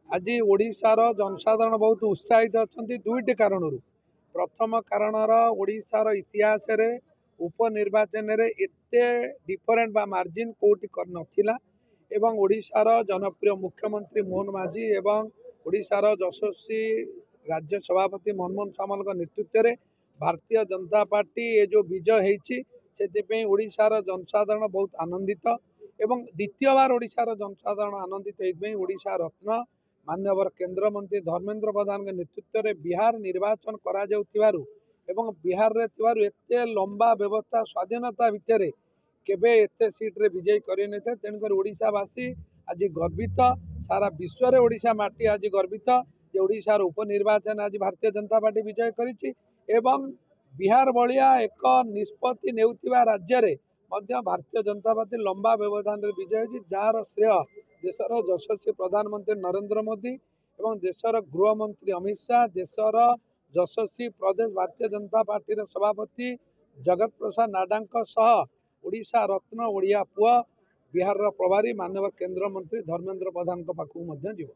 आज ओडिशार जनसाधारण बहुत उत्साहित अच्छा दुईट कारण। प्रथम कारणर ओडिशार इतिहास रे उपनिर्वाचन रे एते डिफरेंट बा मार्जिन कोटी कर नथिला एवं ओडिशार जनप्रिय मुख्यमंत्री मोहन माझी एवं ओडिशार यशस्वी राज्य सभापति मनमोहन सामल नेतृत्व में भारतीय जनता पार्टी ये जो विजय होती से ओडिशार जनसाधारण बहुत आनंदित एवं द्वितीय बार ओडिशार जनसाधारण आनंदित ओडिशा रत्न माननीय केंद्र मंत्री धर्मेंद्र प्रधान के नेतृत्व में बिहार निर्वाचन करा एवं बिहार रे एते लंबा व्यवस्था स्वाधीनता भितर केबे एते सीट रे विजय करने तेणुकर ओडिशावासी आज गर्वित सारा विश्व रे ओडिशा माटी आज गर्वित जे ओडिशार उपनिर्वाचन आज भारतीय जनता पार्टी विजय करिछि एवं बिहार भलिया एक निष्पत्ति नेउथिबा राज्य रे मध्य भारतीय जनता पार्टी लंबा व्यवधान रे विजय होछि जार श्रेय देशर यशस्वी प्रधानमंत्री नरेंद्र मोदी एवं देशर गृहमंत्री अमित शाह देशर यशस्वी प्रदेश भारतीय जनता पार्टी सभापति जगत प्रसाद नाडा ओडिशा रत्न ओडिया पुआ बिहार प्रभारी माननीय केंद्र मंत्री धर्मेंद्र प्रधान पाखु जीव।